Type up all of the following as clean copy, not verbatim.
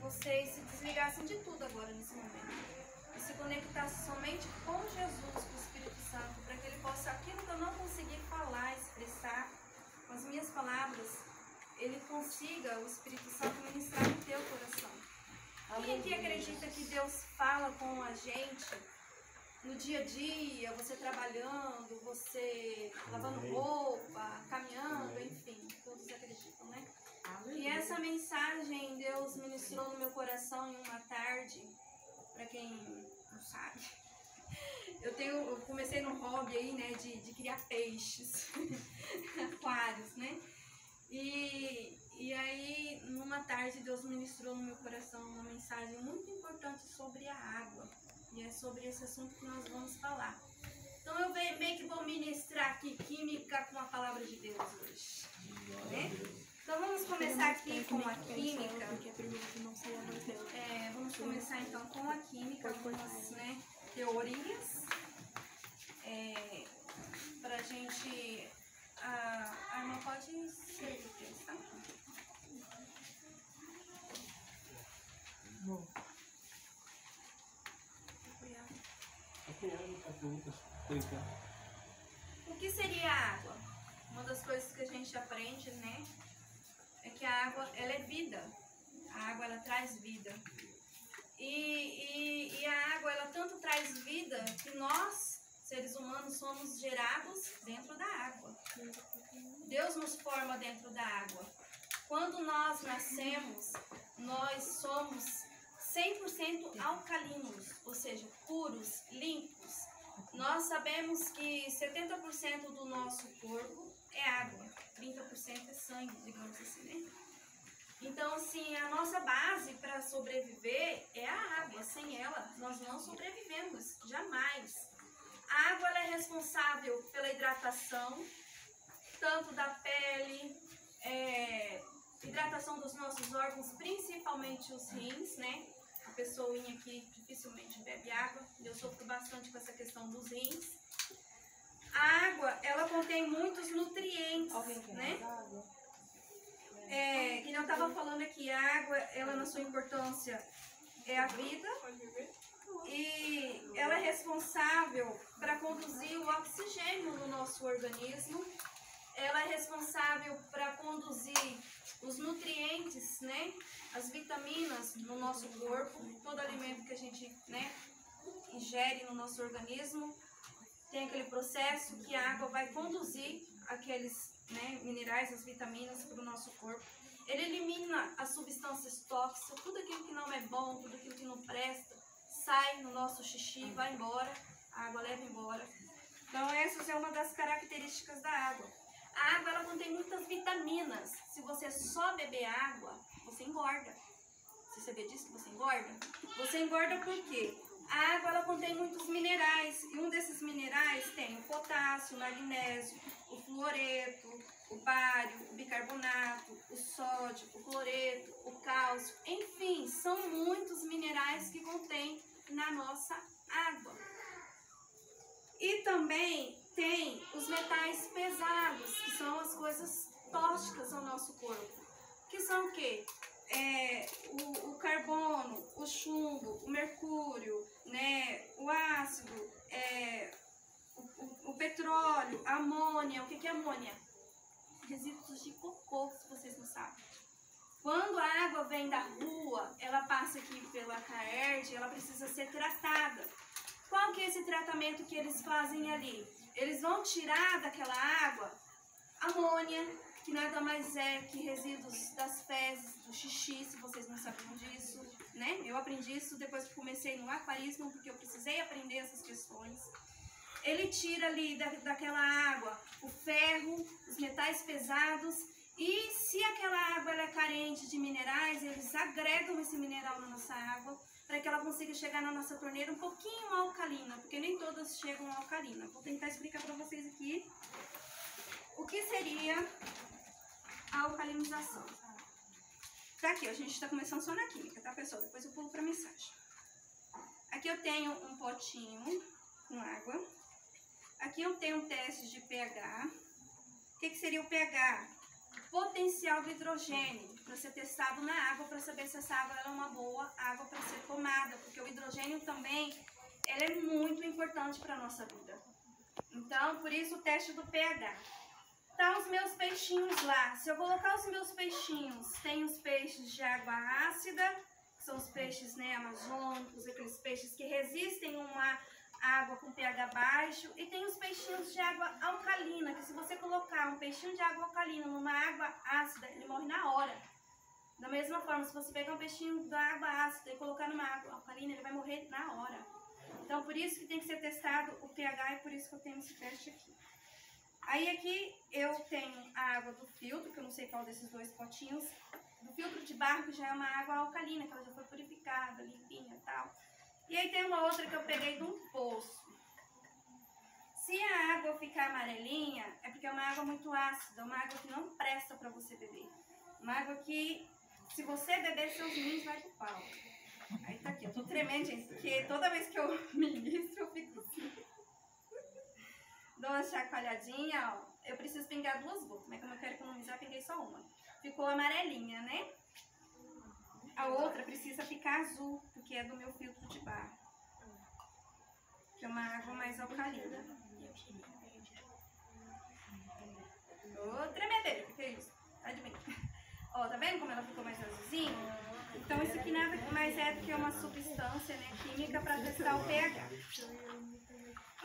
vocês se desligassem de tudo agora nesse momento e se conectassem somente com Jesus, com o Espírito Santo, para que ele possa, aquilo que eu não consegui falar, expressar com as minhas palavras, ele consiga, o Espírito Santo, ministrar no teu coração. Quem aqui acredita que Deus fala com a gente no dia a dia, você trabalhando, você lavando roupa, caminhando, enfim, todos acreditam, né? E essa mensagem Deus ministrou no meu coração em uma tarde, para quem não sabe. Eu comecei num hobby aí, né, de criar peixes, aquários, né? E aí, numa tarde, Deus ministrou no meu coração uma mensagem muito importante sobre a água. E é sobre esse assunto que nós vamos falar. Então eu meio que vou ministrar aqui química com a palavra de Deus hoje. Né? Então vamos começar aqui com a química. Vamos começar então com a química, algumas, né, teorias. Pra gente. A irmã pode servir o texto, tá? Bom. O que seria a água? Uma das coisas que a gente aprende, né, é que a água, ela é vida. A água, ela traz vida. E a água, ela tanto traz vida que nós, seres humanos, somos gerados dentro da água. Deus nos forma dentro da água. Quando nós nascemos, nós somos 100% alcalinos, ou seja, puros, limpos. Nós sabemos que 70% do nosso corpo é água, 30% é sangue, digamos assim, né? Então, assim, a nossa base para sobreviver é a água. Sem ela, nós não sobrevivemos, jamais. A água, ela é responsável pela hidratação, tanto da pele, hidratação dos nossos órgãos, principalmente os rins, né? A pessoinha aqui dificilmente bebe água, eu sofro bastante com essa questão dos rins. A água, ela contém muitos nutrientes, né? Que eu estava falando aqui, a água, ela na sua importância é a vida e ela é responsável para conduzir o oxigênio no nosso organismo. Ela é responsável para conduzir os nutrientes, né, as vitaminas no nosso corpo, todo alimento que a gente, né, ingere no nosso organismo, tem aquele processo que a água vai conduzir aqueles, né, minerais, as vitaminas para o nosso corpo. Ele elimina as substâncias tóxicas, tudo aquilo que não é bom, tudo aquilo que não presta, sai no nosso xixi, vai embora, a água leva embora. Então essa é uma das características da água. A água, ela contém muitas vitaminas. Se você só beber água, você engorda. Você sabia disso que você engorda? Você engorda por quê? A água, ela contém muitos minerais. E um desses minerais tem o potássio, o magnésio, o fluoreto, o bário, o bicarbonato, o sódio, o cloreto, o cálcio. Enfim, são muitos minerais que contém na nossa água. E também tem os metais pesados, que são as coisas tóxicas ao nosso corpo. Que são o quê? O carbono, o chumbo, o mercúrio, né? O ácido, o petróleo, a amônia. O que é amônia? Resíduos de cocô, se vocês não sabem. Quando a água vem da rua, ela passa aqui pela Caerd, ela precisa ser tratada. Qual que é esse tratamento que eles fazem ali? Eles vão tirar daquela água amônia, que nada mais é que resíduos das fezes, do xixi, se vocês não sabiam disso, né? Eu aprendi isso depois que comecei no aquarismo, porque eu precisei aprender essas questões. Ele tira ali daquela água o ferro, os metais pesados, e se aquela água ela é carente de minerais, eles agregam esse mineral na nossa água, para que ela consiga chegar na nossa torneira um pouquinho alcalina, porque nem todas chegam alcalina. Vou tentar explicar para vocês aqui o que seria a alcalinização. Tá aqui, a gente está começando só na química, tá, pessoal? Depois eu pulo para a mensagem. Aqui eu tenho um potinho com água. Aqui eu tenho um teste de pH. O que seria o pH? Potencial do hidrogênio. para ser testado na água, para saber se essa água é uma boa água para ser tomada, porque o hidrogênio também ele é muito importante para a nossa vida. Então, por isso o teste do pH. Tá os meus peixinhos lá. Se eu colocar os meus peixinhos, tem os peixes de água ácida, que são os peixes, né, amazônicos, aqueles peixes que resistem a uma água com pH baixo, e tem os peixinhos de água alcalina, que se você colocar um peixinho de água alcalina numa água ácida, ele morre na hora. Da mesma forma, se você pegar um peixinho da água ácida e colocar numa água alcalina, ele vai morrer na hora. Então, por isso que tem que ser testado o pH, e por isso que eu tenho esse teste aqui. Aí aqui eu tenho a água do filtro, que eu não sei qual desses dois potinhos, do filtro de barro, que já é uma água alcalina, que ela já foi purificada, limpinha e tal. E aí tem uma outra que eu peguei de um poço. Se a água ficar amarelinha, é porque é uma água muito ácida, uma água que não presta para você beber. Uma água que, se você beber, seus rins vai pro pau. Aí tá aqui, eu tô tremendo, gente, porque toda vez que eu ministro, eu fico assim. Dou uma chacoalhadinha, ó. Eu preciso pingar 2 gotas, mas como eu quero economizar, pinguei só uma. Ficou amarelinha, né? A outra precisa ficar azul, porque é do meu filtro de barro. Que é uma água mais alcalina. Ô, tremedeira, o que é isso? Adivinha. Ó, tá vendo como ela ficou mais azulzinha? Então isso aqui nada mais é do que uma substância, né, química para testar o pH.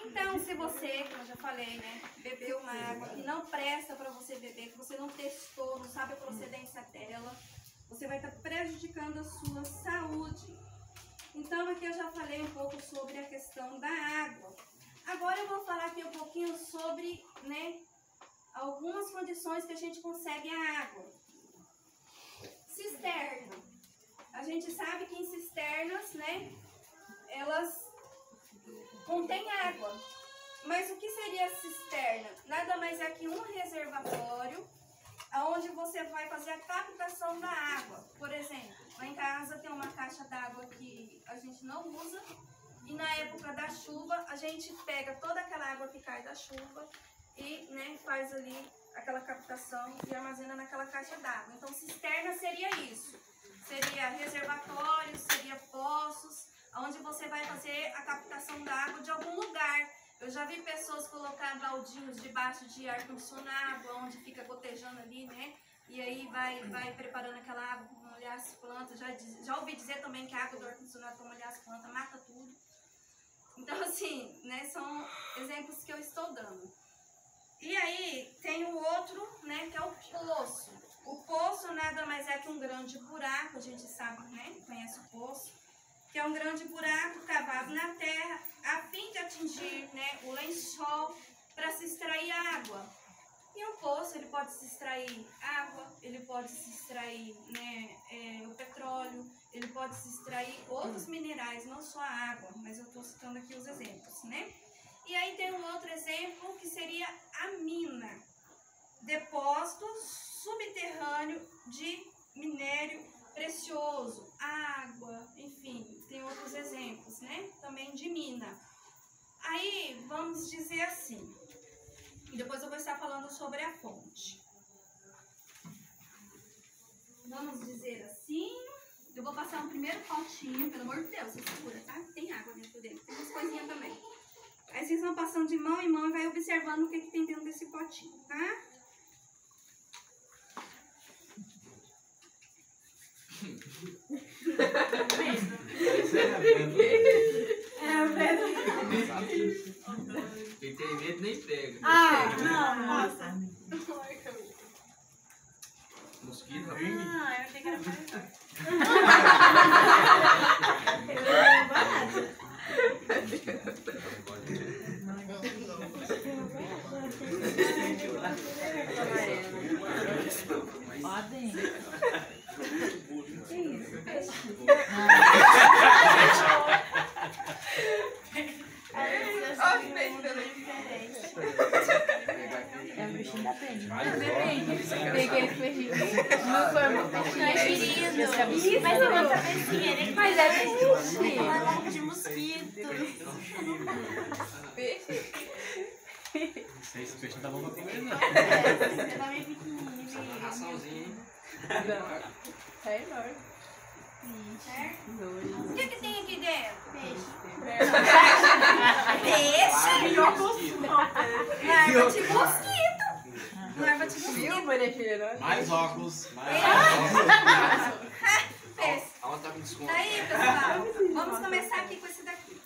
Então, se você, como eu já falei, né, bebeu uma água que não presta para você beber, que você não testou, não sabe a procedência dela, você vai estar prejudicando a sua saúde. Então, aqui eu já falei um pouco sobre a questão da água. Agora eu vou falar aqui um pouquinho sobre, né, algumas condições que a gente consegue a água. Cisterna. A gente sabe que em cisternas, né, elas contém água. Mas o que seria cisterna? Nada mais é que um reservatório onde você vai fazer a captação da água. Por exemplo, lá em casa tem uma caixa d'água que a gente não usa, e na época da chuva a gente pega toda aquela água que cai da chuva e, né, faz ali aquela captação e armazena naquela caixa d'água. Então cisterna seria isso. Seria reservatórios, seria poços, onde você vai fazer a captação da água de algum lugar. Eu já vi pessoas colocar baldinhos debaixo de ar-condicionado, onde fica gotejando ali, né? E aí vai preparando aquela água para molhar as plantas. Já ouvi dizer também que a água do ar-condicionado para molhar as plantas mata tudo. Então, assim, né, são exemplos que eu estou dando. E aí tem o outro, né, que é o poço. O poço nada mais é que um grande buraco, a gente sabe, né, conhece o poço, que é um grande buraco cavado na terra a fim de atingir, né, o lençol para se extrair água. E o poço, ele pode se extrair água, ele pode se extrair, né, o petróleo, ele pode se extrair outros minerais, não só a água, mas eu estou citando aqui os exemplos, né? E aí tem um outro exemplo que seria a mina, depósito subterrâneo de minério precioso, água, enfim, tem outros exemplos, né? Também de mina. Aí, vamos dizer assim, e depois eu vou estar falando sobre a fonte. Vamos dizer assim, eu vou passar um primeiro potinho, pelo amor de Deus, você segura, tá? Tem água dentro dele, tem umas coisinhas também. Aí vocês vão passando de mão em mão e vai observando o que tem dentro desse potinho, tá? Quem tem medo nem pega. Ah, não, nossa. Mosquito, Ah, eu achei que era mais. Podem. É o bichinho da pena. Peguei o peixinho. Não foi um peixinho. Mas tem uma cabecinha. Mas é peixe. Uma de mosquito. Peixe. Esse peixe não tá bom pra comer, não. É, tá meio pequenininho. raçãozinho. É enorme. Certo? O Dois. que tem aqui dentro? Peixe. Peixe? Larva de mosquito. Larva de Viu, mosquito. Maria? Mais óculos. Peixe. Aonde tá com desconto? Aí, pessoal, vamos começar aqui com esse daqui.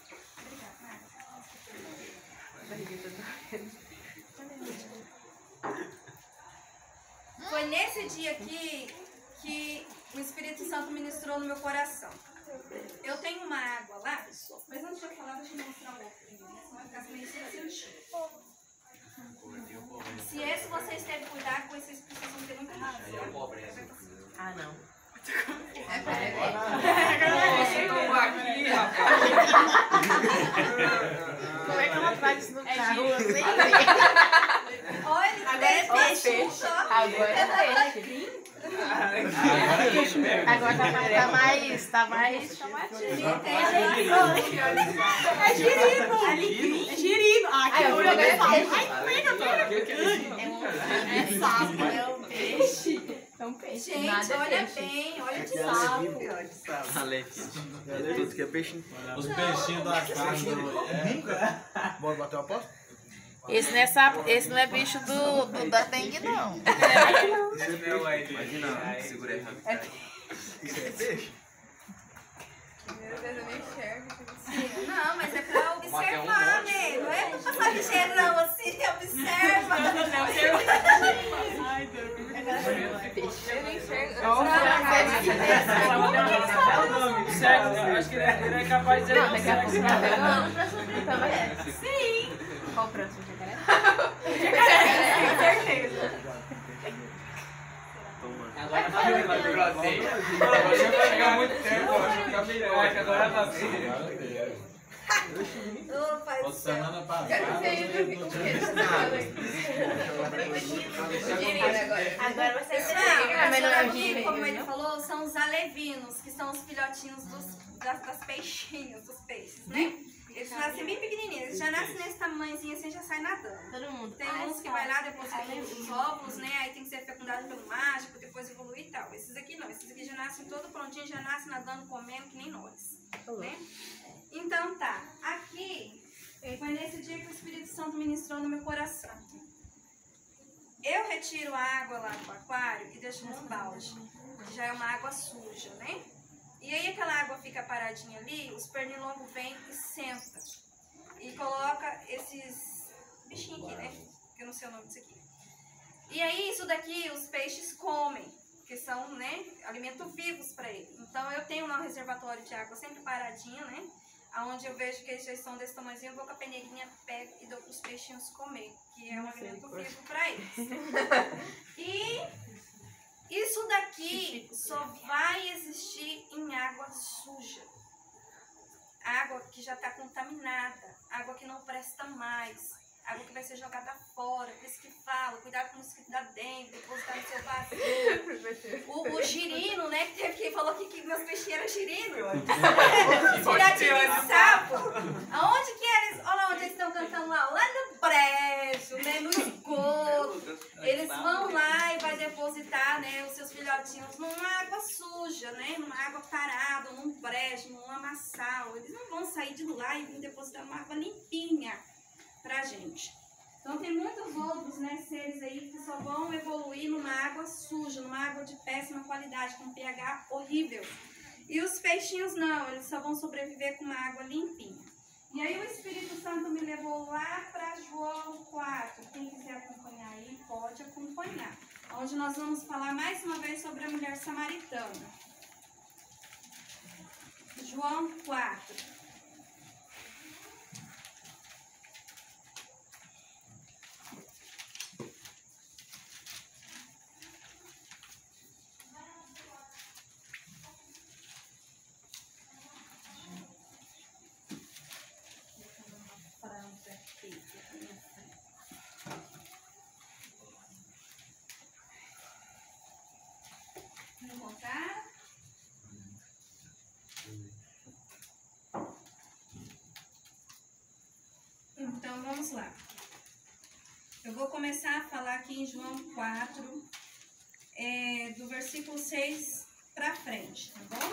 Foi nesse dia aqui que o Espírito Santo ministrou no meu coração. Eu tenho uma água lá, mas antes de eu falar, deixa eu mostrar o outro. Senão vai ficar meio sentido. Se esse vocês terem cuidado com esses, vocês vão ter nunca mais. Ah, não. Você tomou aqui, rapaz. Como é que ela traz isso no carro? Eu nem Olha, Agora é peixe. Agora é peixe. Agora tá mais chamadinho. é É girino. Ah, que agora é sapo. É um peixe. É um peixe. gente, olha bem, olha de sapo. Tudo que é peixe. Os peixinhos da casa. Bora bater uma aposta? Esse não é sapo, esse não é bicho do da dengue, não. Imagina, segura errado. Isso é peixe? Não, mas é pra observar, né? Não é pra passar ligeirão assim, observa. Ai, Deus. Acho que ele é capaz de dizer Não, daqui a pouco tá pegando. Também é. Sim. Qual o próximo jacaré? Com certeza. Agora vai pegar muito tempo. Agora tá Ô, pai do céu. Semana passada. Agora vai ser Aqui, como ele falou, são os alevinos, que são os filhotinhos das peixinhos, dos peixes, né? Eles nascem bem pequenininhos, eles já nascem nesse tamanhozinho assim, já sai nadando. Todo mundo. Tem uns que vai lá, deposita os óvulos, né? Aí tem que ser fecundado pelo mágico, depois evoluir e tal. Esses aqui não, esses aqui já nascem todo prontinho, já nascem nadando, comendo, que nem nós, né? Então tá, aqui foi nesse dia que o Espírito Santo ministrou no meu coração. Eu retiro a água lá do aquário e deixo nos balde, que já é uma água suja, né? E aí aquela água fica paradinha ali, os pernilongos vêm e sentam. E coloca esses bichinhos aqui, né? Que eu não sei o nome disso aqui. E aí isso daqui os peixes comem, que são, né, alimentos vivos para ele. Então eu tenho lá um reservatório de água sempre paradinho, né? Onde eu vejo que eles já estão desse tamanhozinho, eu vou com a peneirinha, pego e dou para os peixinhos comer, que é um alimento vivo para eles. E isso daqui só vai existir em água suja. Água que já está contaminada, água que não presta mais, água que vai ser jogada fora. Por isso que falo, cuidado com o mosquito da dengue, depositar no seu vaso. O girino, né, que teve quem falou que meus peixinhos eram girino. Filhotinho de sapo. Aonde que eles, olha lá onde eles estão cantando lá no brejo, né, no esgoto. Eles vão lá e vai depositar, né, os seus filhotinhos numa água suja, né, numa água parada, num brejo, num lamaçal. Eles não vão sair de lá e vir depositar numa água limpinha pra gente. Então tem muitos outros, né, seres aí que só vão evoluir numa água suja, numa água de péssima qualidade, com pH horrível. E os peixinhos não, eles só vão sobreviver com uma água limpinha. E aí o Espírito Santo me levou lá para João 4. Quem quiser acompanhar aí, pode acompanhar. Onde nós vamos falar mais uma vez sobre a mulher samaritana. João 4. Vamos voltar. Então vamos lá. Eu vou começar a falar aqui em João 4, do versículo 6 para frente, tá bom?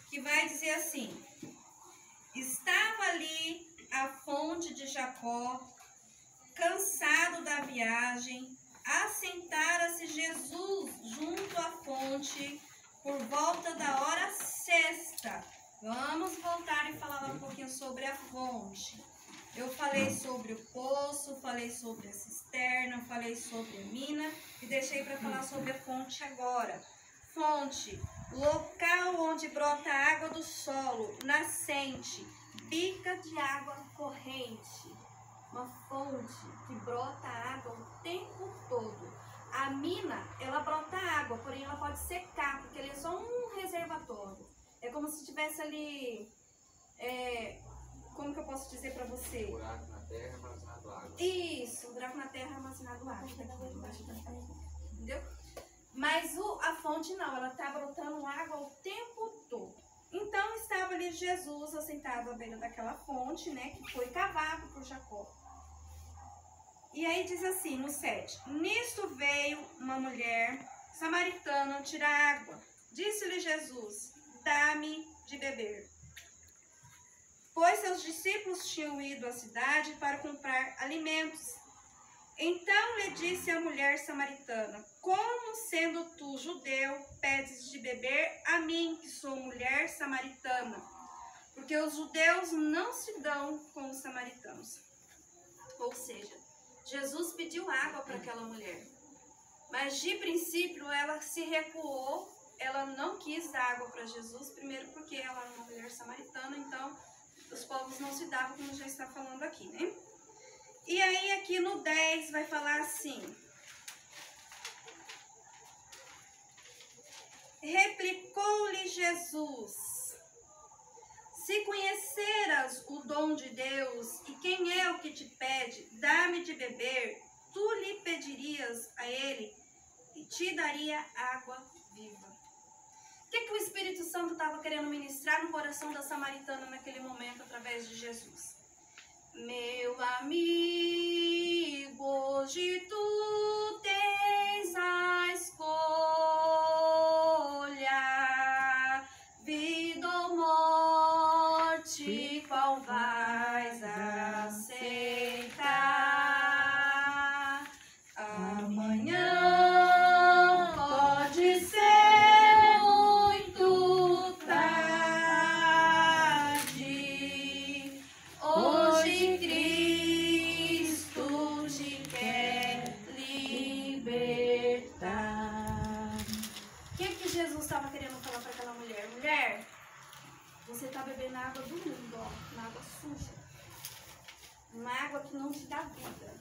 Que vai dizer assim: estava ali a fonte de Jacó, cansado da viagem, assentara-se Jesus junto à fonte por volta da hora sexta. Vamos voltar e falar um pouquinho sobre a fonte. Eu falei sobre o poço, falei sobre a cisterna, falei sobre a mina e deixei para falar sobre a fonte agora. Fonte, local onde brota água do solo, nascente, bica de água corrente. Uma fonte que brota água o tempo todo. A mina, ela brota água, porém ela pode secar, porque ele é só um reservatório. É como se tivesse ali, como que eu posso dizer para você? Buraco na terra, armazenado água. Isso, um buraco na terra, armazenado água. Entendeu? Mas a fonte não, ela está brotando água o tempo todo. Então estava ali Jesus assentado à beira daquela fonte, né, que foi cavado por Jacó. E aí diz assim, no 7, nisto veio uma mulher samaritana tirar água. Disse-lhe Jesus, dá-me de beber. Pois seus discípulos tinham ido à cidade para comprar alimentos. Então lhe disse a mulher samaritana, como sendo tu judeu, pedes de beber a mim, que sou mulher samaritana? Porque os judeus não se dão com os samaritanos. Ou seja, Jesus pediu água para aquela mulher, mas de princípio ela se recuou, ela não quis dar água para Jesus, primeiro porque ela era uma mulher samaritana, então os povos não se davam, como já está falando aqui, né? E aí aqui no 10 vai falar assim, replicou-lhe Jesus, se conheceras o dom de Deus e quem é o que te pede, dá-me de beber, tu lhe pedirias a ele e te daria água viva. O que o Espírito Santo estava querendo ministrar no coração da samaritana naquele momento através de Jesus? Meu amigo, hoje tu tens a escolha, vida ou morte, qual vais aceitar? Amanhã pode ser muito tarde. Hoje Cristo te quer libertar. O que Jesus estava querendo falar para aquela mulher? Mulher, você está bebendo água do mundo, ó, uma água suja. Uma água que não te dá vida.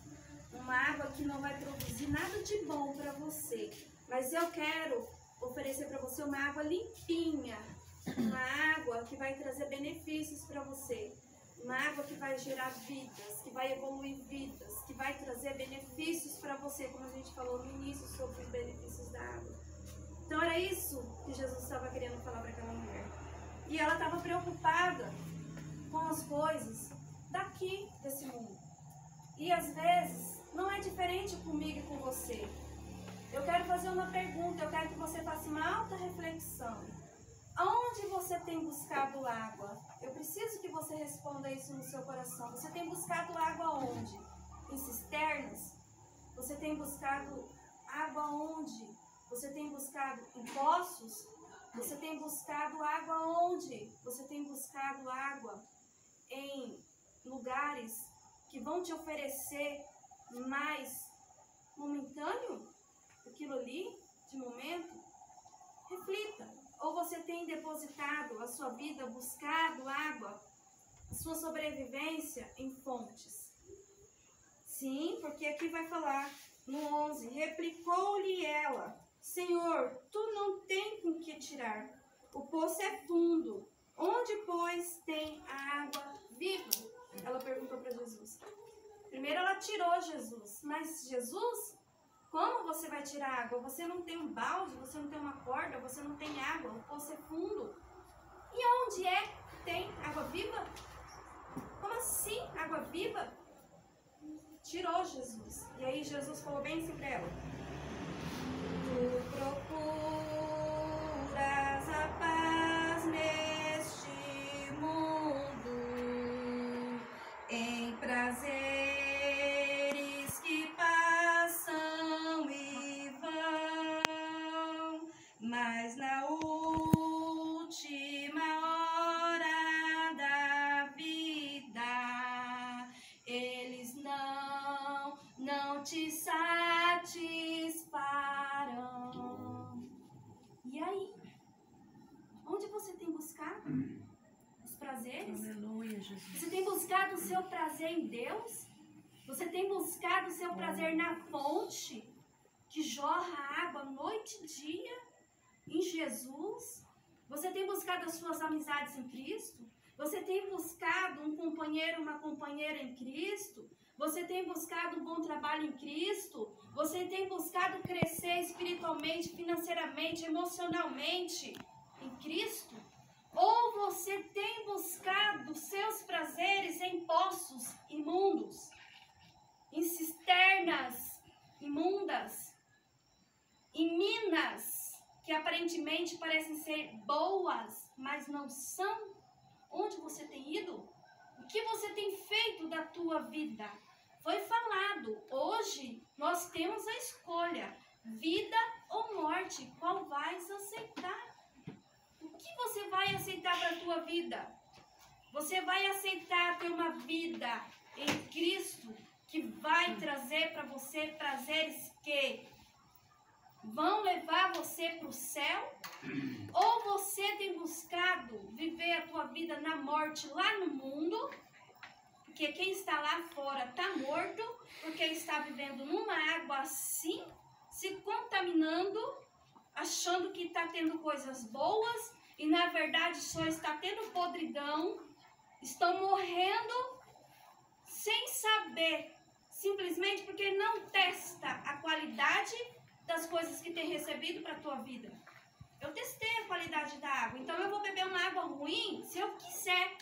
Uma água que não vai produzir nada de bom para você. Mas eu quero oferecer para você uma água limpinha. Uma água que vai trazer benefícios para você. Uma água que vai gerar vidas, que vai evoluir vidas, que vai trazer benefícios para você, como a gente falou no início sobre os benefícios da água. Então era isso que Jesus estava querendo falar para aquela mulher. E ela estava preocupada com as coisas daqui, desse mundo. E às vezes não é diferente comigo e com você. Eu quero fazer uma pergunta, eu quero que você faça uma alta reflexão. Aonde você tem buscado água? Eu preciso que você responda isso no seu coração. Você tem buscado água onde? Em cisternas? Você tem buscado água onde? Você tem buscado em poços? Você tem buscado água onde? Você tem buscado água em lugares que vão te oferecer mais momentâneo? Aquilo ali, de momento? Reflita. Ou você tem depositado a sua vida, buscado água, a sua sobrevivência em fontes? Sim, porque aqui vai falar no 11, replicou-lhe ela, Senhor, tu não tem com que tirar, o poço é fundo, onde, pois, tem a água viva? Ela perguntou para Jesus. Primeiro ela tirou Jesus, mas Jesus, como você vai tirar água? Você não tem um balde, você não tem uma corda, você não tem água, o poço é fundo. E onde é que tem água viva? Como assim? Água viva? Tirou Jesus. E aí Jesus falou bem assim para ela: tu procuras a paz neste mundo, em prazeres que passam e vão, mas na última hora da vida eles não te satisfarão. E aí? Onde você tem buscado os prazeres? Aleluia, Jesus. Você tem buscado o seu prazer em Deus? Você tem buscado o seu prazer na fonte que jorra água noite e dia em Jesus? Você tem buscado as suas amizades em Cristo? Você tem buscado um companheiro, uma companheira em Cristo? Você tem buscado um bom trabalho em Cristo? Você tem buscado crescer espiritualmente, financeiramente, emocionalmente em Cristo? Ou você tem buscado seus prazeres em poços imundos, em cisternas imundas, em minas que aparentemente parecem ser boas, mas não são? Onde você tem ido? O que você tem feito da tua vida? Foi falado, hoje nós temos a escolha, vida ou morte, qual vais aceitar? O que você vai aceitar para a tua vida? Você vai aceitar ter uma vida em Cristo que vai trazer para você prazeres que vão levar você para o céu? Ou você tem buscado viver a tua vida na morte lá no mundo? Porque quem está lá fora está morto, porque está vivendo numa água assim, se contaminando, achando que está tendo coisas boas e na verdade só está tendo podridão, estão morrendo sem saber, simplesmente porque não testa a qualidade das coisas que tem recebido para a tua vida. Eu testei a qualidade da água, então eu vou beber uma água ruim se eu quiser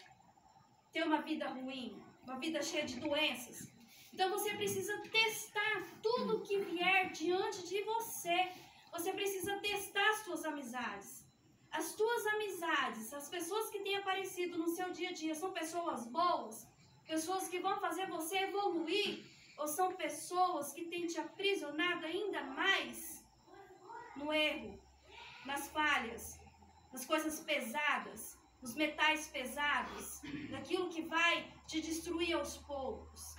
ter uma vida ruim, uma vida cheia de doenças. Então você precisa testar tudo que vier diante de você. Você precisa testar as suas amizades. As tuas amizades, as pessoas que têm aparecido no seu dia a dia, são pessoas boas? Pessoas que vão fazer você evoluir? Ou são pessoas que têm te aprisionado ainda mais no erro, nas falhas, nas coisas pesadas, nos metais pesados, naquilo que vai te destruir aos poucos?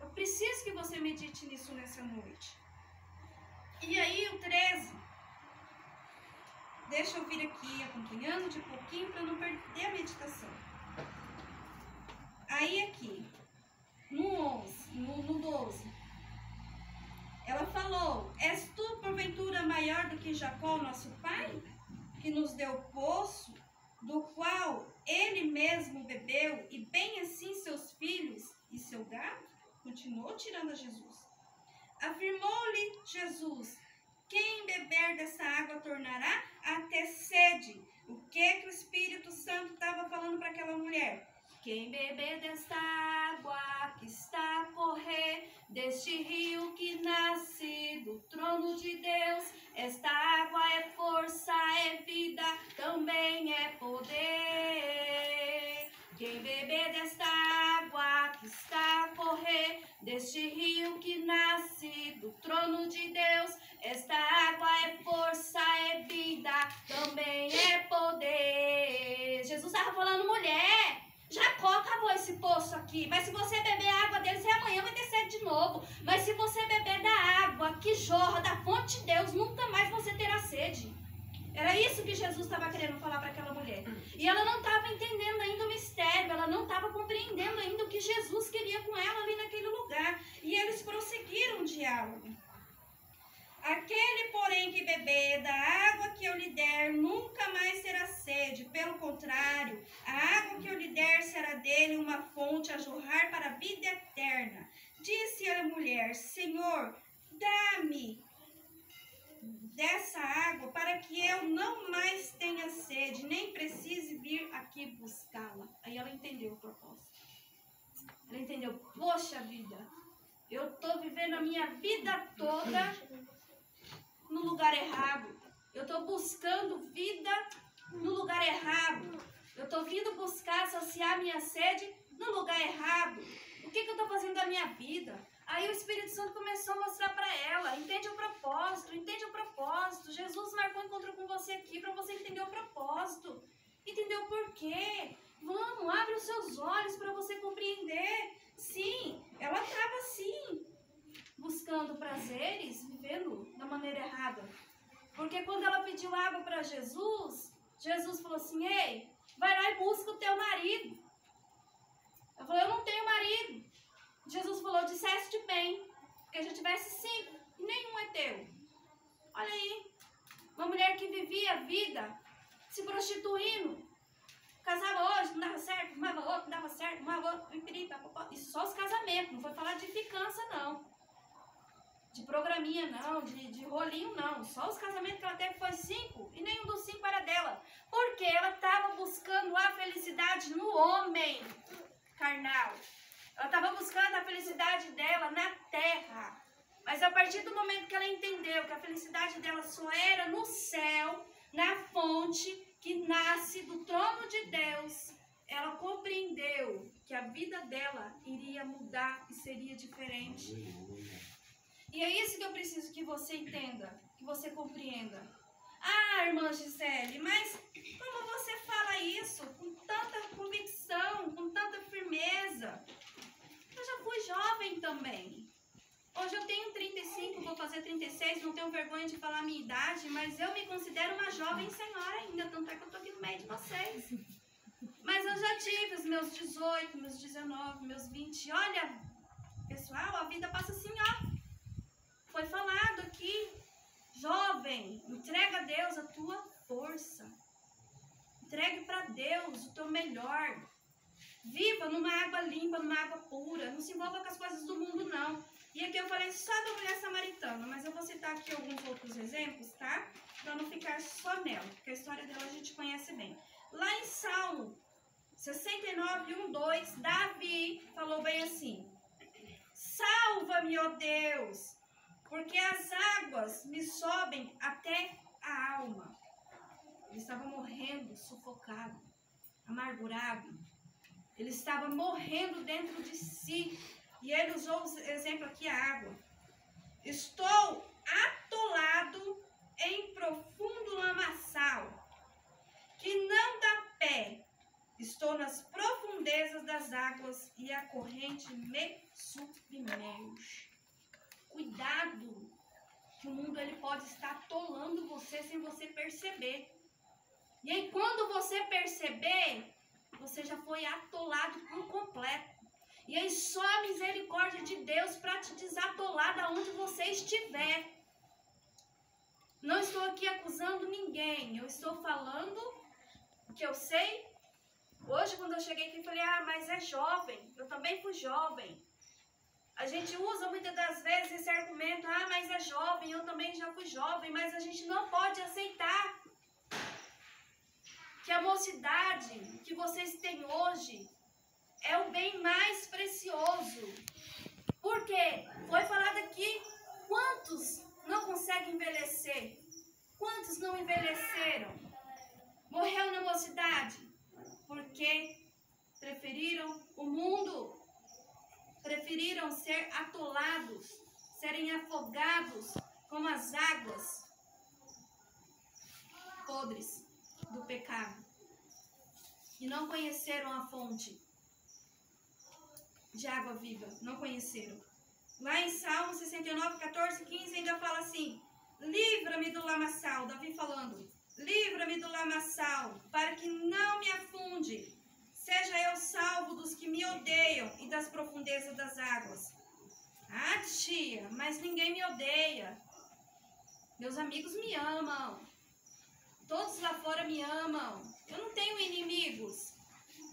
Eu preciso que você medite nisso nessa noite. E aí o 13, deixa eu vir aqui acompanhando de pouquinho para não perder a meditação. Aí aqui, no 12, ela falou: és tu porventura maior do que Jacó, nosso pai, que nos deu o poço, do qual ele mesmo bebeu, e bem assim seus filhos e seu gado? Continuou tirando a Jesus. Afirmou-lhe Jesus: quem beber dessa água tornará a ter sede. O que o Espírito Santo estava falando para aquela mulher? Quem beber desta água que está a correr, deste rio que nasce do trono de Deus, esta água é força, é vida, também é poder. Quem beber desta água que está a correr, deste rio que nasce do trono de Deus, esta água é força, é vida, também é poder. Jesus estava falando: mulher, Jacó cavou esse poço aqui, mas se você beber a água dele, você amanhã vai ter sede de novo. Mas se você beber da água que jorra da fonte de Deus, nunca mais você terá sede. Era isso que Jesus estava querendo falar para aquela mulher. E ela não estava entendendo ainda o mistério, ela não estava compreendendo ainda o que Jesus queria com ela ali naquele lugar. E eles prosseguiram o diálogo. Aquele, porém, que beber da água que eu lhe der, nunca mais terá sede. Pelo contrário, a água que eu lhe der será dele uma fonte a jorrar para a vida eterna. Disse a mulher: Senhor, dá-me dessa água para que eu não mais tenha sede, nem precise vir aqui buscá-la. Aí ela entendeu o propósito. Ela entendeu, poxa vida, eu estou vivendo a minha vida toda no lugar errado. Eu estou buscando vida no lugar errado. Eu estou vindo buscar saciar minha sede no lugar errado. O que eu estou fazendo da minha vida? Aí o Espírito Santo começou a mostrar para ela, entende o propósito, entende o propósito. Jesus marcou um encontro com você aqui para você entender o propósito, entender o porquê. Vamos, abre os seus olhos para você compreender. Sim, ela estava sim, buscando prazeres, vivendo da maneira errada. Porque quando ela pediu água para Jesus, Jesus falou assim, ei, vai lá e busca o teu marido. Ela falou, eu não tenho marido. Jesus falou, disseste bem, porque já tivesse 5 e nenhum é teu. Olha aí, uma mulher que vivia a vida se prostituindo. Casava hoje, não dava certo, arrumava outro, não dava certo, arrumava outro, isso só os casamentos, não foi falar de ficância não. De programinha não, de rolinho não. Só os casamentos que ela teve foi 5 e nenhum dos 5 era dela. Porque ela estava buscando a felicidade no homem carnal. Ela estava buscando a felicidade dela na terra. Mas a partir do momento que ela entendeu que a felicidade dela só era no céu, na fonte que nasce do trono de Deus, ela compreendeu que a vida dela iria mudar e seria diferente. E é isso que eu preciso que você entenda, que você compreenda. Ah, irmã Gisele, mas como você fala isso com tanta convicção, com tanta firmeza? Eu já fui jovem também. Hoje eu tenho 35, vou fazer 36, não tenho vergonha de falar a minha idade, mas eu me considero uma jovem senhora ainda, tanto é que eu estou aqui no meio de vocês. Mas eu já tive os meus 18, meus 19, meus 20. Olha, pessoal, a vida passa assim, ó. Foi falado aqui, jovem, entrega a Deus a tua força. Entregue para Deus o teu melhor. Viva numa água limpa, numa água pura. Não se envolva com as coisas do mundo, não. E aqui eu falei só da mulher samaritana, mas eu vou citar aqui alguns outros exemplos, tá? Para não ficar só nela, porque a história dela a gente conhece bem. Lá em Salmo 69, 1, 2, Davi falou bem assim: salva-me, ó Deus, porque as águas me sobem até a alma. Ele estava morrendo, sufocado, amargurado. Ele estava morrendo dentro de si. E ele usou o exemplo aqui, a água. Estou atolado em profundo lamaçal, que não dá pé. Estou nas profundezas das águas e a corrente me submerge. Cuidado, que o mundo ele pode estar atolando você sem você perceber. E aí quando você perceber, você já foi atolado por completo. E aí só a misericórdia de Deus para te desatolar da onde você estiver. Não estou aqui acusando ninguém. Eu estou falando o que eu sei. Hoje quando eu cheguei aqui, eu falei, mas é jovem. Eu também fui jovem. A gente usa muitas das vezes esse argumento, mas é jovem, eu também já fui jovem. Mas a gente não pode aceitar que a mocidade que vocês têm hoje é o bem mais precioso. Porque foi falado aqui, quantos não conseguem envelhecer? Quantos não envelheceram? Morreu na mocidade? Porque preferiram o mundo, preferiram ser atolados, serem afogados com as águas podres do pecado. E não conheceram a fonte de água viva, não conheceram. Lá em Salmo 69, 14, 15 ainda fala assim: livra-me do lamaçal, Davi falando, livra-me do lamaçal, para que não me afunde, seja eu salvo dos que me odeiam e das profundezas das águas. Tia, mas ninguém me odeia, meus amigos me amam, todos lá fora me amam, eu não tenho inimigos.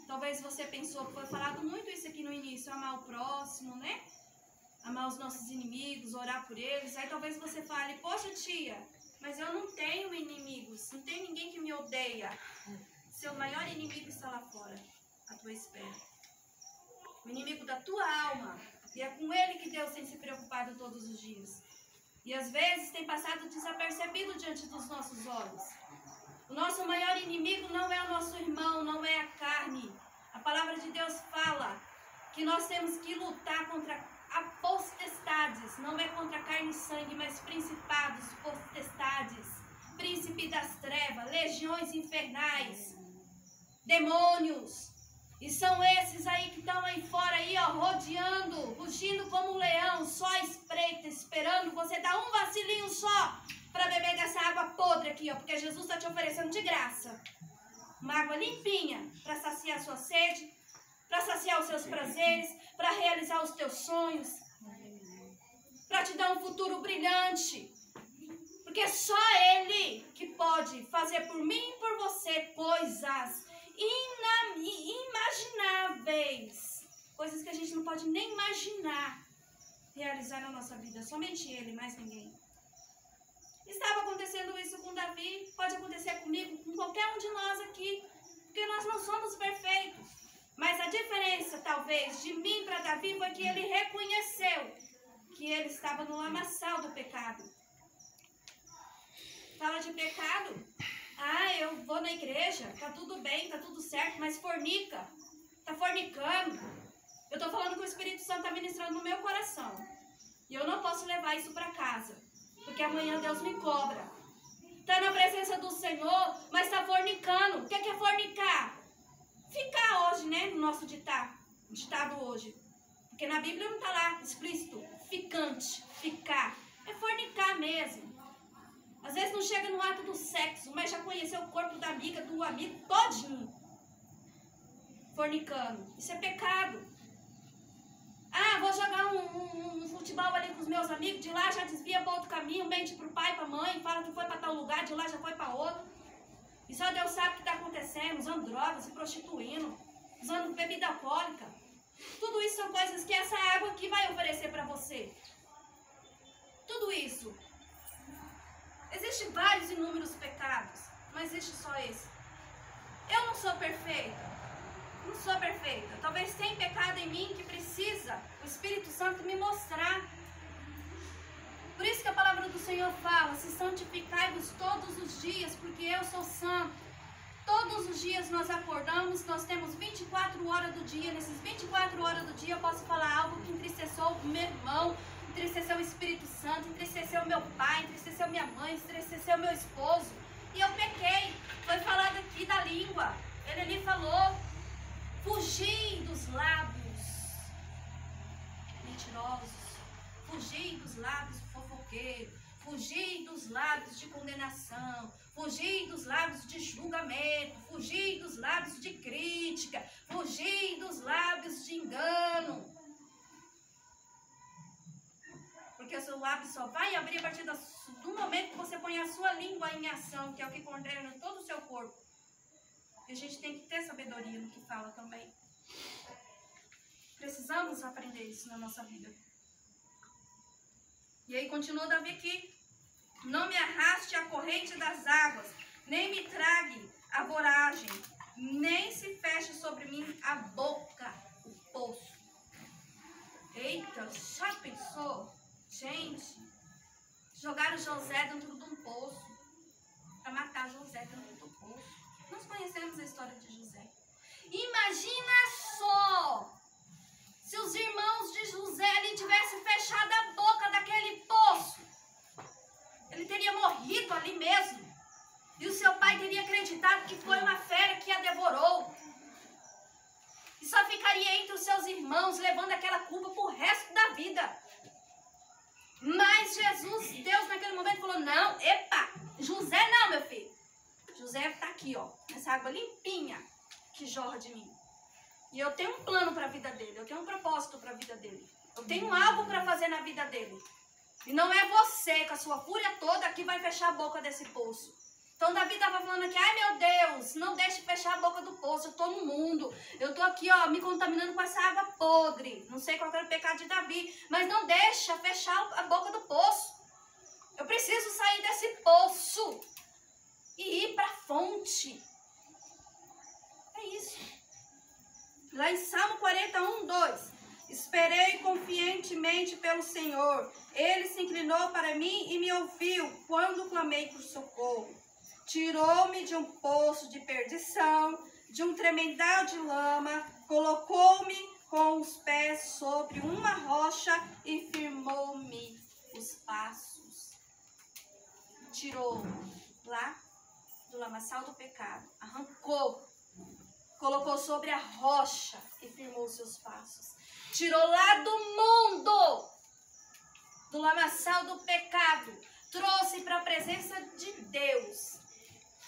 Talvez você pensou que foi falado muito isso aqui no início, amar o próximo, né? Amar os nossos inimigos, orar por eles. Aí talvez você fale, poxa tia, mas eu não tenho inimigos, não tem ninguém que me odeia. Seu maior inimigo está lá fora, à tua espera. o inimigo da tua alma. E é com ele que Deus tem se preocupado todos os dias. E às vezes tem passado desapercebido diante dos nossos olhos. O nosso maior inimigo não é o nosso irmão, não é a carne. A palavra de Deus fala que nós temos que lutar contra a potestades, não é contra carne e sangue, mas principados, potestades, príncipe das trevas, legiões infernais, demônios. E são esses aí que estão aí fora, aí, ó, rodeando, rugindo como um leão, só à espreita, esperando você dar um vacilinho só para beber dessa água podre aqui, ó, porque Jesus está te oferecendo de graça uma água limpinha para saciar a sua sede, para saciar os seus prazeres, para realizar os teus sonhos, para te dar um futuro brilhante. Porque só Ele que pode fazer por mim e por você coisas inimagináveis, coisas que a gente não pode nem imaginar realizar na nossa vida. Somente Ele, mais ninguém. Estava acontecendo isso com Davi, pode acontecer comigo, com qualquer um de nós aqui, porque nós não somos perfeitos. Mas a diferença, talvez, de mim para Davi foi que ele reconheceu que ele estava no lamaçal do pecado. Fala de pecado. Ah, eu vou na igreja, tá tudo bem, tá tudo certo, mas fornica, tá fornicando. Eu tô falando que o Espírito Santo tá ministrando no meu coração. E eu não posso levar isso para casa, porque amanhã Deus me cobra. Tá na presença do Senhor, mas tá fornicando. O que é fornicar? Ficar hoje, né, no nosso ditado hoje. Porque na Bíblia não tá lá explícito, ficante, ficar. É fornicar mesmo. Às vezes não chega no ato do sexo, mas já conheceu o corpo da amiga, do amigo todinho. Fornicando. Isso é pecado. Ah, vou jogar um futebol ali com os meus amigos, de lá já desvia para outro caminho, mente pro pai, pra mãe, fala que foi para tal lugar, de lá já foi para outro. E só Deus sabe o que está acontecendo, usando drogas, se prostituindo, usando bebida alcoólica. Tudo isso são coisas que essa água aqui vai oferecer para você. Tudo isso. Existem vários inúmeros pecados, não existe só esse. Eu não sou perfeita. Não sou perfeita. Talvez tenha pecado em mim que precisa o Espírito Santo me mostrar. Por isso que a palavra do Senhor fala: se santificai-vos todos os dias, porque eu sou santo. Todos os dias nós acordamos, nós temos 24 horas do dia. Nesses 24 horas do dia eu posso falar algo que entristeceu o meu irmão, entristeceu o Espírito Santo, entristeceu meu pai, entristeceu minha mãe, entristeceu meu esposo. E eu pequei. Foi falado aqui da língua. Ele ali falou: fugir dos lábios mentirosos, fugir dos lábios fofoqueiros, fugir dos lábios de condenação, fugir dos lábios de julgamento, fugir dos lábios de crítica, fugir dos lábios de engano. Porque o seu lábio só vai abrir a partir do momento que você põe a sua língua em ação, que é o que coordena todo o seu corpo. E a gente tem que ter sabedoria no que fala também. Precisamos aprender isso na nossa vida. E aí continua Davi aqui: não me arraste a corrente das águas, nem me trague a voragem, nem se feche sobre mim a boca, o poço. Eita, já pensou? Gente, jogaram José dentro de um poço, para matar José dentro do poço. Nós conhecemos a história de José. Imagina só se os irmãos de José ali tivessem fechado a boca daquele poço. Ele teria morrido ali mesmo. E o seu pai teria acreditado que foi uma fera que a devorou. E só ficaria entre os seus irmãos, levando aquela culpa pro resto da vida. Mas Jesus, Deus naquele momento falou: não, epa, José não, meu filho. José está aqui, ó, essa água limpinha que jorra de mim. E eu tenho um plano para a vida dele, eu tenho um propósito para a vida dele. Eu tenho algo para fazer na vida dele. E não é você, com a sua fúria toda, que vai fechar a boca desse poço. Então Davi estava falando aqui: ai meu Deus, não deixe fechar a boca do poço, eu estou no mundo. Eu estou aqui, ó, me contaminando com essa água podre. Não sei qual era o pecado de Davi, mas não deixa fechar a boca do poço. Eu preciso sair desse poço e ir para a fonte. É isso. Lá em Salmo 41, 2. Esperei confiantemente pelo Senhor. Ele se inclinou para mim e me ouviu quando clamei por socorro. Tirou-me de um poço de perdição, de um tremendal de lama, colocou-me com os pés sobre uma rocha e firmou-me os passos. Tirou lá do lamaçal do pecado, arrancou, colocou sobre a rocha e firmou os seus passos. Tirou lá do mundo, do lamaçal do pecado, trouxe para a presença de Deus.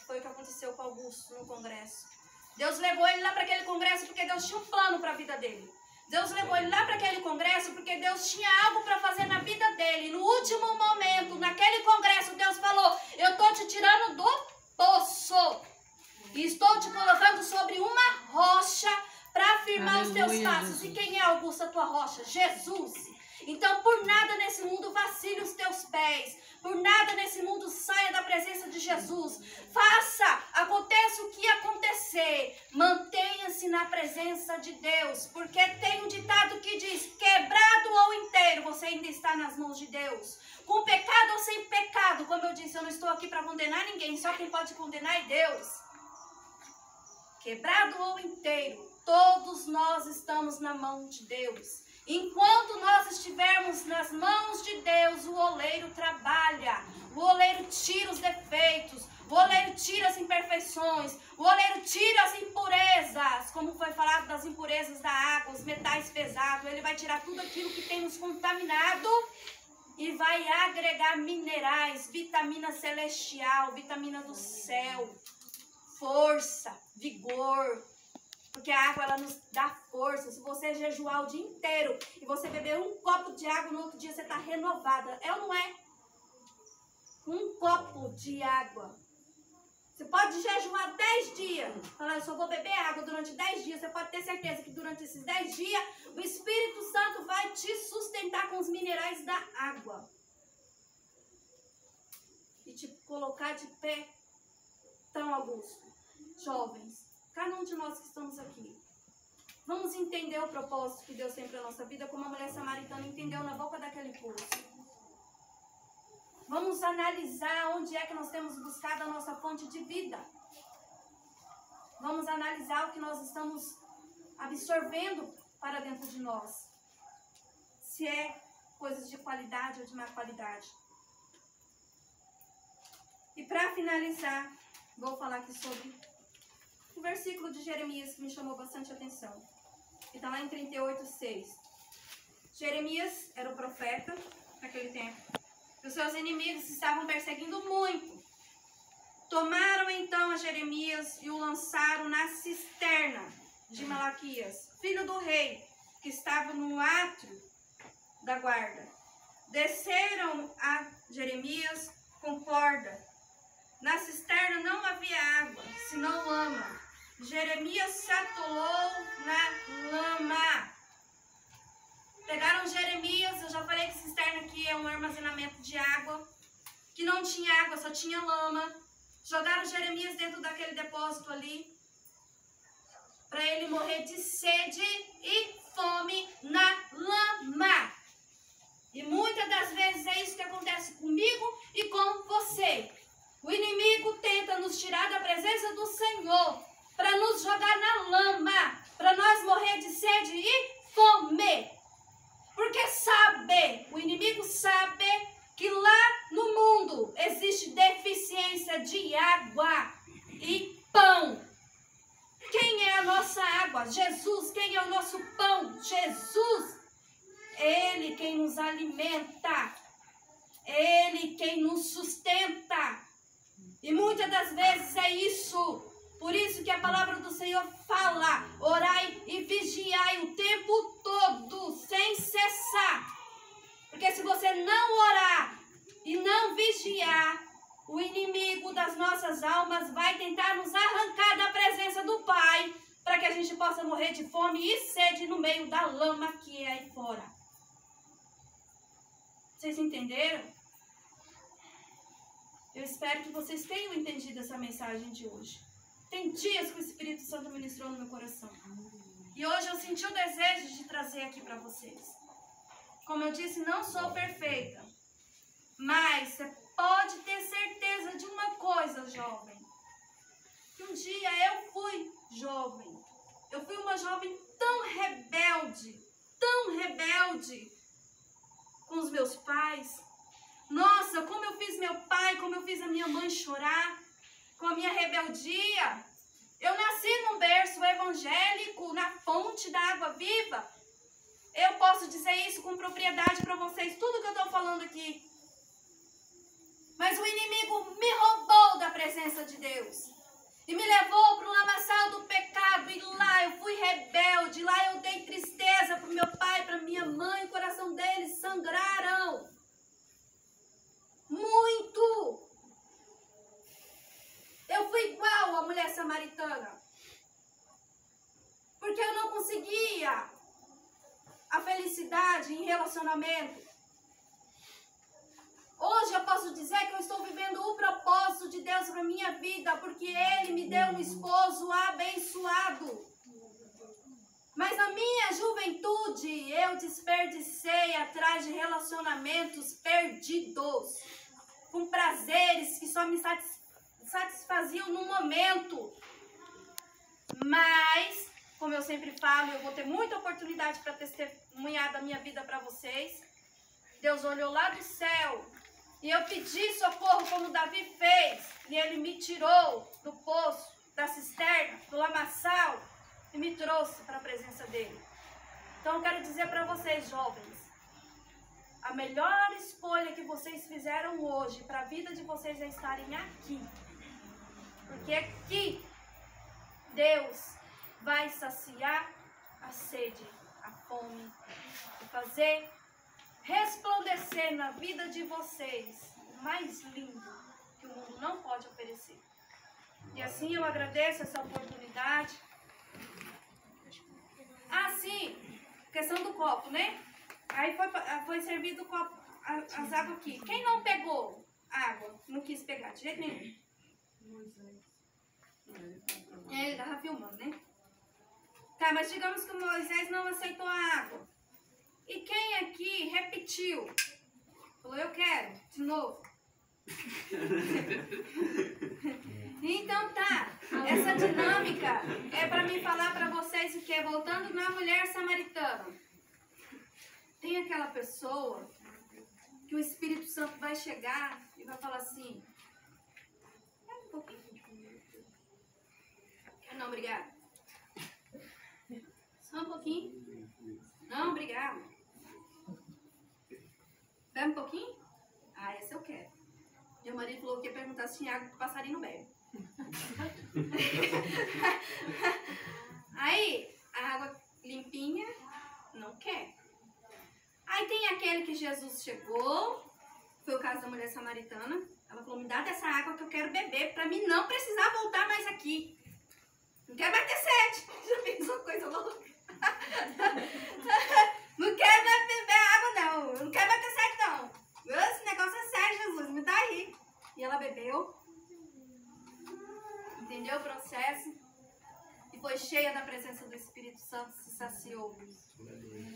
Foi o que aconteceu com Augusto no congresso. Deus levou ele lá para aquele congresso porque Deus tinha um plano para a vida dele. Deus levou ele lá para aquele congresso porque Deus tinha algo para fazer na vida dele. No último momento, naquele congresso, Deus falou: eu estou te tirando do poço e estou te colocando sobre uma rocha para firmar os teus passos. E quem é, Augusto, a tua rocha? Jesus. Então, por nada nesse mundo vacile os teus pés. Por nada nesse mundo saia da presença de Jesus. Aconteça o que acontecer. Mantenha-se na presença de Deus. Porque tem um ditado que diz: quebrado ou inteiro, você ainda está nas mãos de Deus. Com pecado ou sem pecado, como eu disse, eu não estou aqui para condenar ninguém. Só quem pode condenar é Deus. Quebrado ou inteiro, todos nós estamos na mão de Deus. Enquanto nós estivermos nas mãos de Deus, o oleiro trabalha, o oleiro tira os defeitos, o oleiro tira as imperfeições, o oleiro tira as impurezas, como foi falado das impurezas da água, os metais pesados. Ele vai tirar tudo aquilo que tem nos contaminado e vai agregar minerais, vitamina celestial, vitamina do céu, força, vigor. Porque a água, ela nos dá força. Se você jejuar o dia inteiro e você beber um copo de água, no outro dia você está renovada. É ou não é? Um copo de água. Você pode jejuar 10 dias. Falar: eu só vou beber água durante 10 dias. Você pode ter certeza que durante esses 10 dias, o Espírito Santo vai te sustentar com os minerais da água. E te colocar de pé. Então, Augusto, jovens, cada um de nós que estamos aqui, vamos entender o propósito que Deus tem para a nossa vida, como a mulher samaritana entendeu na boca daquele poço. Vamos analisar onde é que nós temos buscado a nossa fonte de vida. Vamos analisar o que nós estamos absorvendo para dentro de nós. Se é coisas de qualidade ou de má qualidade. E para finalizar, vou falar aqui sobre o versículo de Jeremias que me chamou bastante atenção. Que está lá em 38:6. Jeremias era o profeta naquele tempo. E os seus inimigos estavam perseguindo muito. Tomaram então a Jeremias e o lançaram na cisterna de Malaquias, filho do rei, que estava no átrio da guarda. Desceram a Jeremias com corda. Na cisterna não havia água, senão lama. Jeremias se atolou na lama. Pegaram Jeremias, eu já falei que cisterna aqui é um armazenamento de água, que não tinha água, só tinha lama. Jogaram Jeremias dentro daquele depósito ali, para ele morrer de sede e fome na lama. E muitas das vezes é isso que acontece comigo e com você. O inimigo tenta nos tirar da presença do Senhor, para nos jogar na lama, para nós morrer de sede e fome. Porque o inimigo sabe que lá no mundo existe deficiência de água e pão. Quem é a nossa água? Jesus. Quem é o nosso pão? Jesus. Ele quem nos alimenta. Ele quem nos sustenta. E muitas das vezes é isso. Por isso que a palavra do Senhor fala: orai e vigiai o tempo todo, sem cessar. Porque se você não orar e não vigiar, o inimigo das nossas almas vai tentar nos arrancar da presença do Pai, para que a gente possa morrer de fome e sede no meio da lama que é aí fora. Vocês entenderam? Eu espero que vocês tenham entendido essa mensagem de hoje. Tem dias que o Espírito Santo ministrou no meu coração. E hoje eu senti o desejo de trazer aqui para vocês. Como eu disse, não sou perfeita. Mas você pode ter certeza de uma coisa, jovem. Que um dia eu fui jovem. Eu fui uma jovem tão rebelde com os meus pais. Nossa, como eu fiz meu pai, como eu fiz a minha mãe chorar com a minha rebeldia. Eu nasci num berço evangélico, na fonte da água viva. Eu posso dizer isso com propriedade para vocês, tudo que eu estou falando aqui. Mas o inimigo me roubou da presença de Deus. E me levou para o lamaçal do pecado. E lá eu fui rebelde. Lá eu dei tristeza para o meu pai, para minha mãe. O coração deles sangraram. Muito. Eu fui igual a mulher samaritana. Porque eu não conseguia a felicidade em relacionamento. Hoje eu posso dizer que eu estou vivendo o propósito de Deus para minha vida, porque Ele me deu um esposo abençoado. Mas na minha juventude eu desperdicei atrás de relacionamentos perdidos, com prazeres que só me satisfaziam no momento. Mas, como eu sempre falo, eu vou ter muita oportunidade para testemunhar da minha vida para vocês. Deus olhou lá do céu e eu pedi socorro como Davi fez. E Ele me tirou do poço, da cisterna, do lamaçal e me trouxe para a presença dEle. Então eu quero dizer para vocês, jovens, a melhor escolha que vocês fizeram hoje para a vida de vocês é estarem aqui. Porque aqui Deus vai saciar a sede, a fome e fazer resplandecer na vida de vocês o mais lindo que o mundo não pode oferecer. E assim eu agradeço essa oportunidade. Ah, sim, questão do copo, né? Aí foi servido o copo, as águas aqui. Quem não pegou água, não quis pegar de jeito nenhum. Ele estava filmando, né? Tá, mas digamos que o Moisés não aceitou a água. E quem aqui repetiu? Falou, eu quero, de novo. Então tá, essa dinâmica é para mim falar para vocês o que? Voltando na mulher samaritana. Tem aquela pessoa que o Espírito Santo vai chegar e vai falar assim, um pouquinho. Não, obrigada. Só um pouquinho. Não, obrigada. Bebe um pouquinho? Ah, essa eu quero. Meu marido falou que ia perguntar se tinha água que o passarinho não bebe. Aí, a água limpinha, não quer. Aí tem aquele que Jesus chegou, foi o caso da mulher samaritana. Ela falou, me dá dessa água que eu quero beber, pra mim não precisar voltar mais aqui. Não quero mais ter sede. Já pensou coisa louca? Não quero mais beber água, não. Eu não quero mais ter sede, não. Esse negócio é sério, Jesus. Me dá aí. E ela bebeu. Entendeu o processo? E foi cheia da presença do Espírito Santo, se saciou.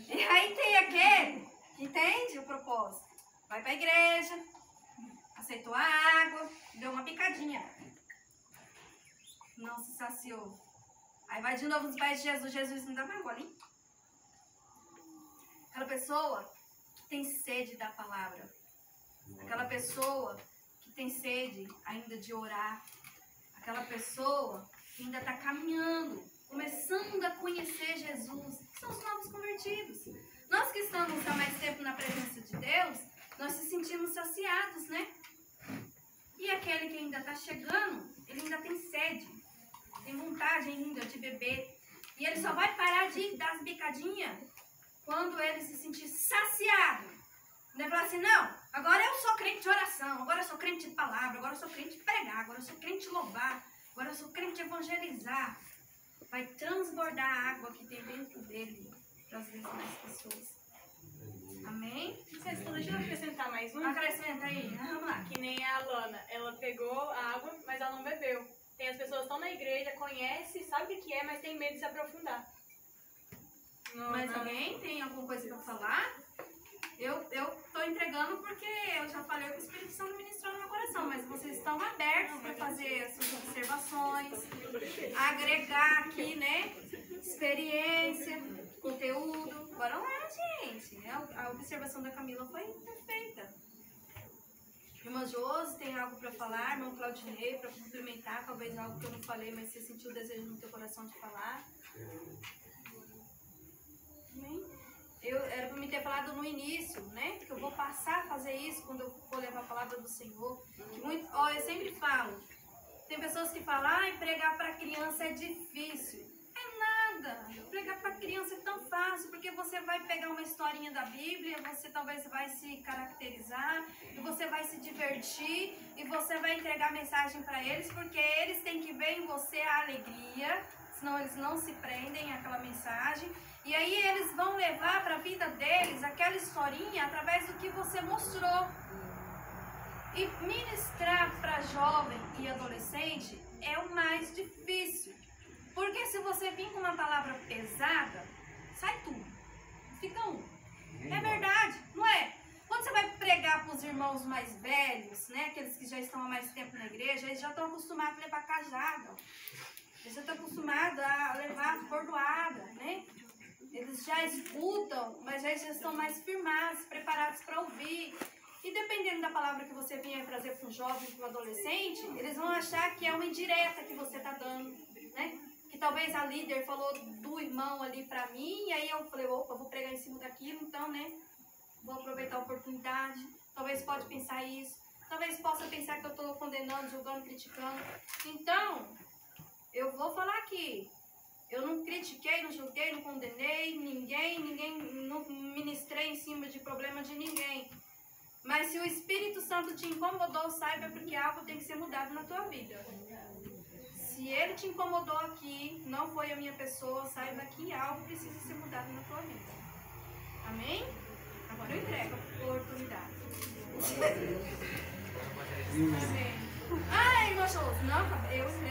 E aí tem aquele que entende o propósito. Vai pra igreja, aceitou a água, deu uma picadinha. Não se saciou. Aí vai de novo nos pés de Jesus. Jesus não dá mais água ali. Aquela pessoa que tem sede da palavra. Aquela pessoa que tem sede ainda de orar. Aquela pessoa que ainda está caminhando, começando a conhecer Jesus. Que são os novos convertidos. Nós que estamos há mais tempo na presença de Deus, nós se sentimos saciados, né? E aquele que ainda está chegando, ele ainda tem sede. Tem vontade ainda de beber. E ele só vai parar de dar as bicadinhas quando ele se sentir saciado. Ele vai falar assim, não, agora eu sou crente de oração, agora eu sou crente de palavra, agora eu sou crente de pregar, agora eu sou crente de louvar, agora eu sou crente de evangelizar. Vai transbordar a água que tem dentro dele para as demais pessoas. Amém? Vocês poderiam acrescentar mais um? Acrescenta aí, vamos lá. Que nem a Alana, ela pegou a água, mas ela não bebeu. Tem as pessoas que estão na igreja, conhecem, sabe o que é, mas tem medo de se aprofundar. Mais alguém tem alguma coisa para falar? Eu tô entregando porque eu já falei que o Espírito Santo ministrou no meu coração, mas vocês estão abertos para fazer as suas observações, agregar aqui, né? Experiência, conteúdo. Bora lá, gente. A observação da Camila foi perfeita. Irmã Josi, tem algo para falar? Irmão Claudinei, para complementar, talvez algo que eu não falei, mas você sentiu o desejo no teu coração de falar? Amém? Era para me ter falado no início, né? Que eu vou passar a fazer isso quando eu for levar a palavra do Senhor. Que muito, eu sempre falo, tem pessoas que falam, pregar para criança é difícil. É nada. Pregar para criança é tão fácil, porque você vai pegar uma historinha da Bíblia, você talvez vai se caracterizar, e você vai se divertir, e você vai entregar mensagem para eles, porque eles têm que ver em você a alegria, senão eles não se prendem àquela mensagem. E aí eles vão levar para a vida deles aquela historinha através do que você mostrou. E ministrar para jovem e adolescente é o mais difícil. Porque se você vir com uma palavra pesada, sai tudo. Fica um. É verdade, não é? Quando você vai pregar para os irmãos mais velhos, né, aqueles que já estão há mais tempo na igreja, eles já estão acostumados a levar cajada. Eles já estão acostumados a levar bordoada, né? Eles já escutam, mas já estão mais firmados, preparados para ouvir. E dependendo da palavra que você vier trazer para um jovem, para um adolescente, eles vão achar que é uma indireta que você está dando, né? Que talvez a líder falou do irmão ali para mim, e aí eu falei, opa, vou pregar em cima daquilo, então, né? Vou aproveitar a oportunidade. Talvez pode pensar isso. Talvez possa pensar que eu estou condenando, julgando, criticando. Então, eu vou falar aqui. Eu não critiquei, não julguei, não condenei ninguém, não ministrei em cima de problema de ninguém. Mas se o Espírito Santo te incomodou, saiba porque algo tem que ser mudado na tua vida. Se ele te incomodou aqui, não foi a minha pessoa, saiba que algo precisa ser mudado na tua vida. Amém? Agora eu entrego a oportunidade. Amém. Ai, irmã Josi, não, eu entrego.